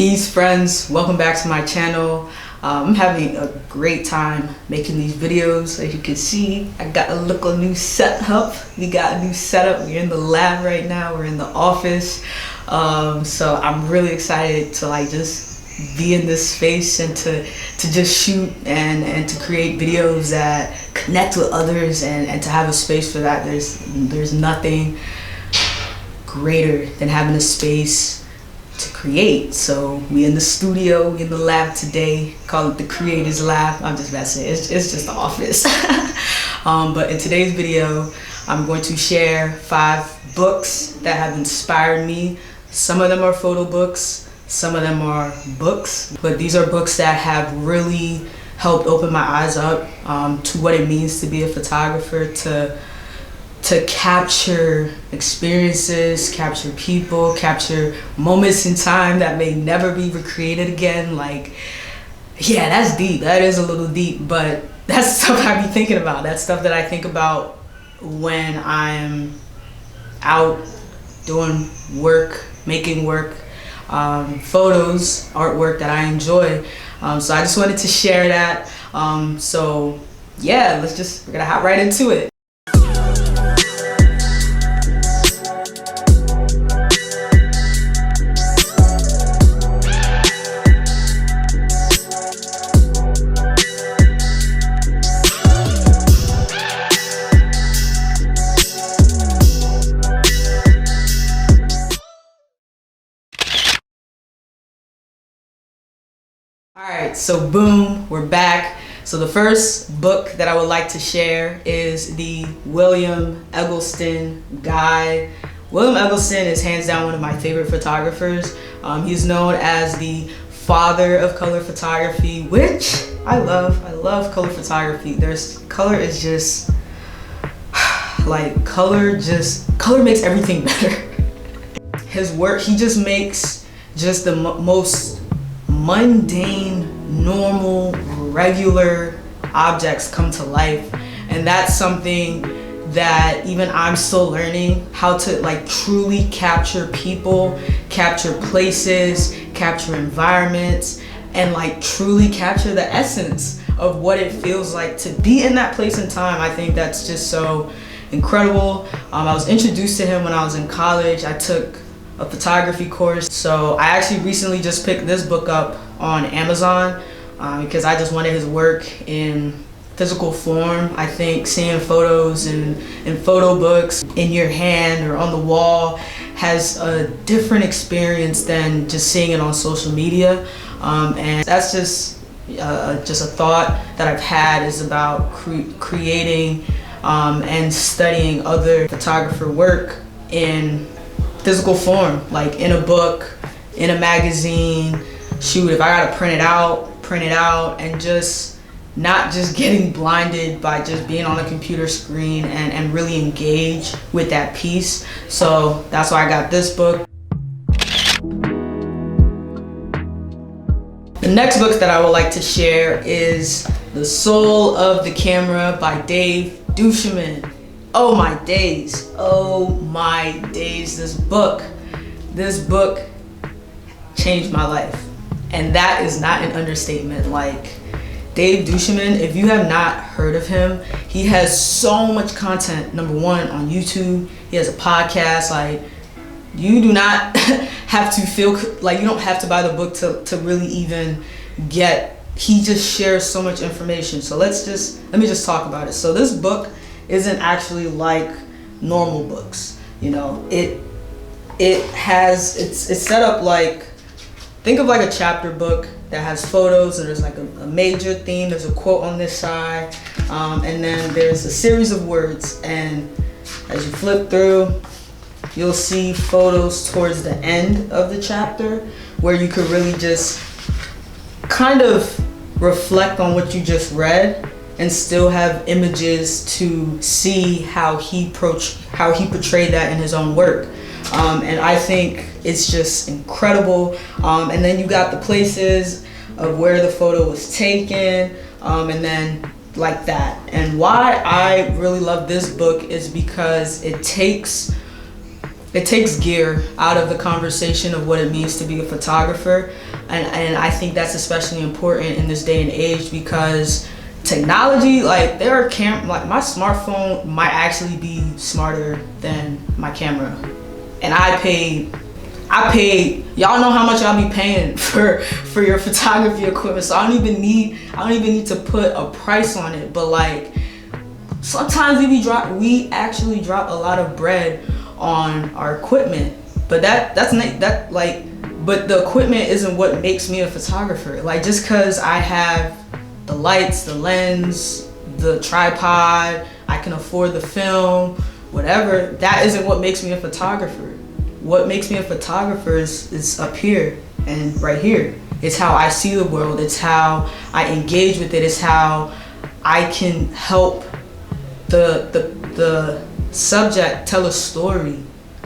Peace friends, welcome back to my channel. I'm having a great time making these videos. As you can see, I got a little new setup. We got a new setup. We're in the lab right now. We're in the office. So I'm really excited to just be in this space and to just shoot and to create videos that connect with others and to have a space for that. There's nothing greater than having a space to create. So we in the studio, we in the lab today, call it the creators lab. I'm just messing, it's just the office. But in today's video, I'm going to share 5 books that have inspired me. Some of them are photo books, some of them are books, but these are books that have really helped open my eyes up to what it means to be a photographer, to capture experiences, capture people, capture moments in time that may never be recreated again. Yeah, that's deep. That is a little deep, but that's stuff I be thinking about. That's stuff that I think about when I'm out doing work, making work, photos, artwork that I enjoy. So I just wanted to share that. So yeah, we're gonna hop right into it. Alright, so boom, we're back. So the first book that I would like to share is the William Eggleston guide. William Eggleston is hands down one of my favorite photographers. He's known as the father of color photography, which I love. I love color photography. Color is just color makes everything better. His work, he just makes just the most mundane, normal, regular objects come to life, and that's something that even I'm still learning how to truly capture people, capture places, capture environments, and truly capture the essence of what it feels like to be in that place and time. I think that's just so incredible. I was introduced to him when I was in college. I took a photography course. So I actually recently just picked this book up on Amazon because I just wanted his work in physical form. I think seeing photos in photo books in your hand or on the wall has a different experience than just seeing it on social media. And that's just a thought that I've had, is about creating and studying other photographer work in physical form, in a book, in a magazine. Shoot, if I gotta print it out, and just not just getting blinded by just being on a computer screen and really engage with that piece. So that's why I got this book. The next book that I would like to share is The Soul of the Camera by Dave Duchemin. Oh my days, this book changed my life, and that is not an understatement. Dave Duchemin, if you have not heard of him, he has so much content. Number one, on YouTube, he has a podcast. You do not have to feel like you don't have to buy the book to really even get, he just shares so much information. So let me just talk about it. So this book isn't actually like normal books. It's set up think of a chapter book that has photos, and there's a major theme, there's a quote on this side, and then there's a series of words, and as you flip through, you'll see photos towards the end of the chapter where you could really just kind of reflect on what you just read and still have images to see how he portrayed that in his own work. And I think it's just incredible. And then you got the places of where the photo was taken, and then that. And why I really love this book is because it takes it takes gear out of the conversation of what it means to be a photographer. And I think that's especially important in this day and age because technology, like there are like my smartphone might actually be smarter than my camera. And I paid, y'all know how much I'll be paying for your photography equipment. So I don't even need to put a price on it. But like sometimes we actually drop a lot of bread on our equipment. But but the equipment isn't what makes me a photographer. Like just cause I have the lights, the lens, the tripod, I can afford the film, whatever, that isn't what makes me a photographer. What makes me a photographer is up here and right here. It's how I see the world, it's how I engage with it, it's how I can help the subject tell a story,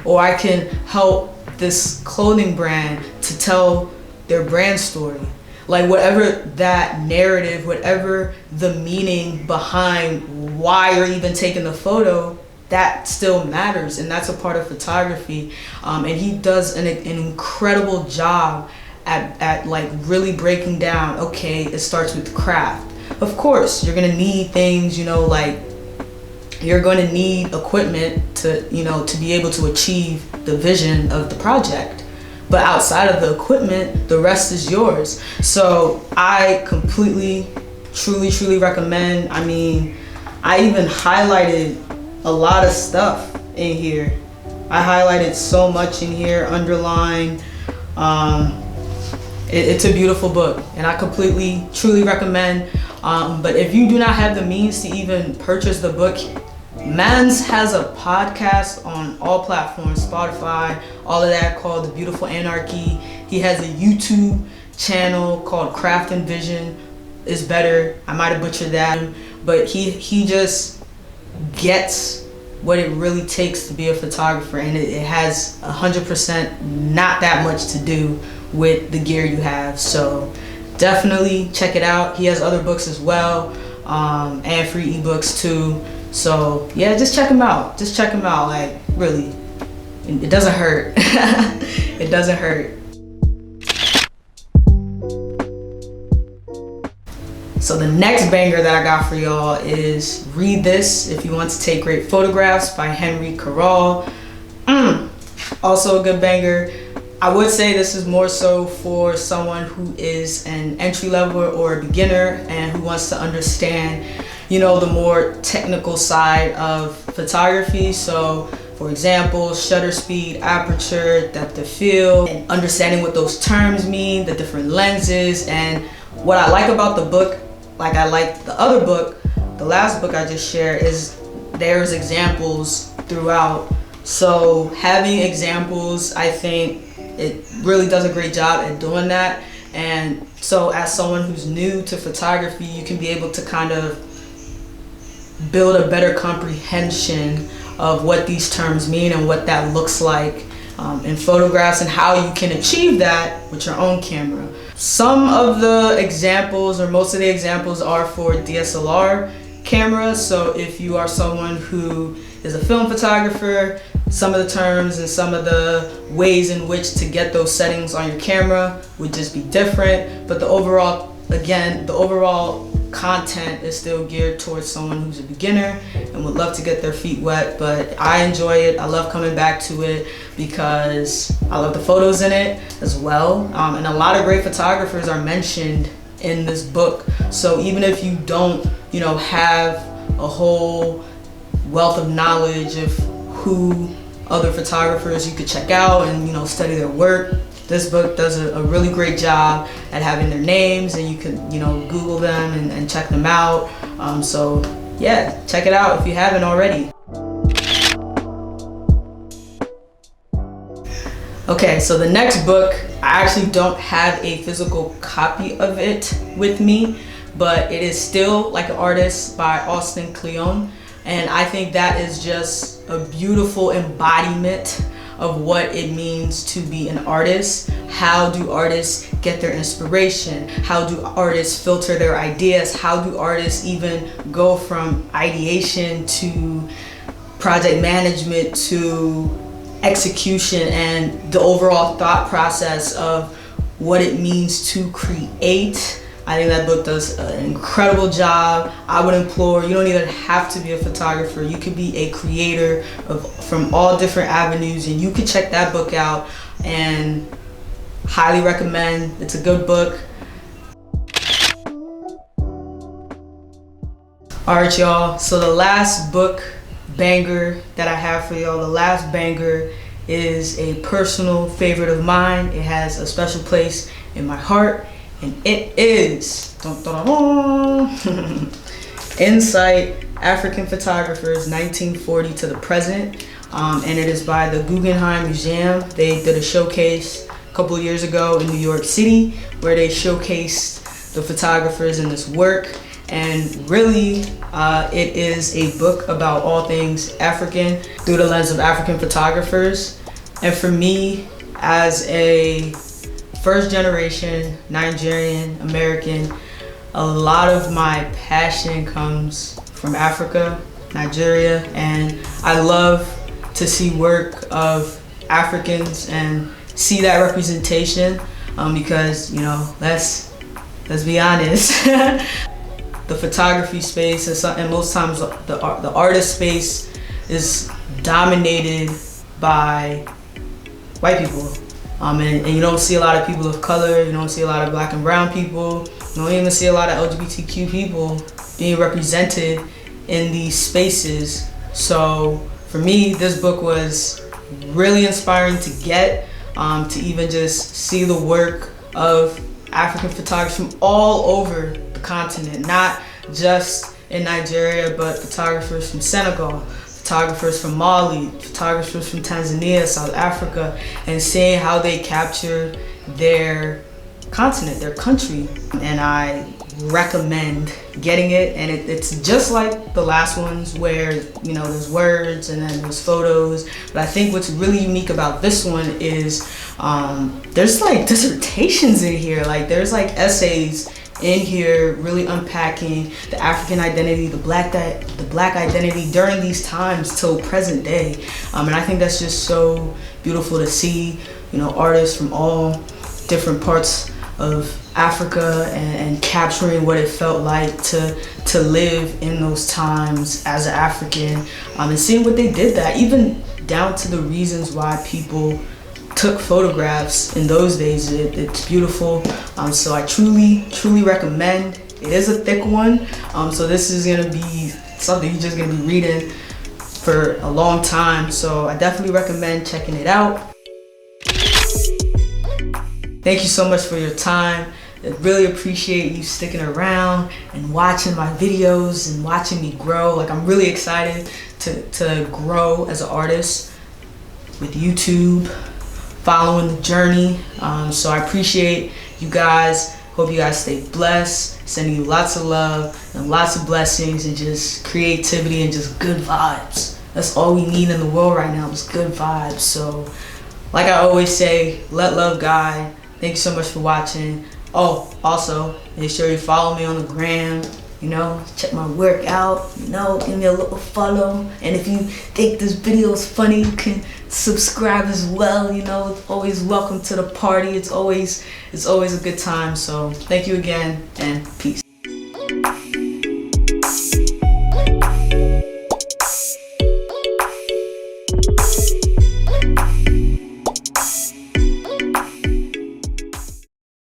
or I can help this clothing brand to tell their brand story. Like whatever that narrative, whatever the meaning behind why you're even taking the photo, that still matters, and that's a part of photography. And he does an incredible job at like really breaking down, okay, it starts with craft. Of course, you're gonna need things, like you're going to need equipment to be able to achieve the vision of the project. But outside of the equipment, the rest is yours. So I completely, truly recommend. I mean, I even highlighted a lot of stuff in here. I highlighted so much in here, underlined. It's a beautiful book, and I completely, truly recommend. But if you do not have the means to even purchase the book, Mans has a podcast on all platforms, Spotify, all of that, called The Beautiful Anarchy. He has a YouTube channel called Craft and Vision is Better. I might have butchered that, but he just gets what it really takes to be a photographer, and it has 100% not that much to do with the gear you have. So definitely check it out. He has other books as well, and free ebooks too. So yeah, just check him out. Like really, it doesn't hurt. It doesn't hurt. So the next banger that I got for y'all is Read This If You Want to Take Great Photographs by Henry Carroll. Also a good banger. I would say this is more so for someone who is an entry level or a beginner and who wants to understand, the more technical side of photography. So for example, shutter speed, aperture, depth of field, and understanding what those terms mean, the different lenses. And what I like about the book, like I like the other book, the last book I just shared, is there's examples throughout. So having examples, I think it really does a great job at doing that. And so as someone who's new to photography, you can be able to kind of build a better comprehension of what these terms mean and what that looks like in photographs, and how you can achieve that with your own camera. Some of the examples, or most of the examples, are for DSLR cameras. So if you are someone who is a film photographer, some of the terms and some of the ways in which to get those settings on your camera would just be different. But the overall content is still geared towards someone who's a beginner and would love to get their feet wet. But I enjoy it. I love coming back to it because I love the photos in it as well. And a lot of great photographers are mentioned in this book. So even if you don't, have a whole wealth of knowledge of who other photographers you could check out and, study their work, this book does a really great job at having their names, and you can, Google them and check them out. So yeah, check it out if you haven't already. Okay, so the next book, I actually don't have a physical copy of it with me, but it is Still Like an Artist by Austin Kleon. And I think that is just a beautiful embodiment of what it means to be an artist. How do artists get their inspiration? How do artists filter their ideas? How do artists even go from ideation to project management to execution and the overall thought process of what it means to create. I think that book does an incredible job. I would implore, you don't even have to be a photographer. You could be a creator from all different avenues, and you could check that book out, and highly recommend. It's a good book. Alright y'all, so the last book banger that I have for y'all, the last banger is a personal favorite of mine. It has a special place in my heart, and it is Insight, African Photographers 1940 to the Present, and it is by the Guggenheim Museum. They did a showcase a couple of years ago in New York City where they showcased the photographers in this work. And really, it is a book about all things African through the lens of African photographers. And for me, as a first generation Nigerian American, a lot of my passion comes from Africa, Nigeria, and I love to see work of Africans and see that representation, because, you know, let's be honest. The photography space and most times the artist space is dominated by white people, and you don't see a lot of people of color. You don't see a lot of black and brown people. You don't even see a lot of LGBTQ people being represented in these spaces. So for me, this book was really inspiring to get, to even just see the work of African photographers from all over the continent, not just in Nigeria, but photographers from Senegal, photographers from Mali, photographers from Tanzania, South Africa, and seeing how they captured their continent, their country. And I recommend getting it, and it's just like the last ones where, you know, there's words and then there's photos, but I think what's really unique about this one is there's like dissertations in here, like there's like essays in here really unpacking the African identity, the black identity during these times till present day, and I think that's just so beautiful to see, you know, artists from all different parts of Africa and capturing what it felt like to live in those times as an African, and seeing what they did, that even down to the reasons why people took photographs in those days. It's beautiful. So I truly recommend. It is a thick one, so this is gonna be something you're just gonna be reading for a long time, so I definitely recommend checking it out. Thank you so much for your time. I really appreciate you sticking around and watching my videos and watching me grow. Like, I'm really excited to grow as an artist with YouTube, following the journey. So I appreciate you guys. Hope you guys stay blessed. Sending you lots of love and lots of blessings and just creativity and just good vibes. That's all we need in the world right now, is good vibes. So like I always say, let love guide. Thank you so much for watching. Oh, also, make sure you follow me on the gram, you know, check my work out, you know, give me a little follow. And if you think this video is funny, you can subscribe as well, you know. It's always welcome to the party. It's always a good time. So thank you again, and peace.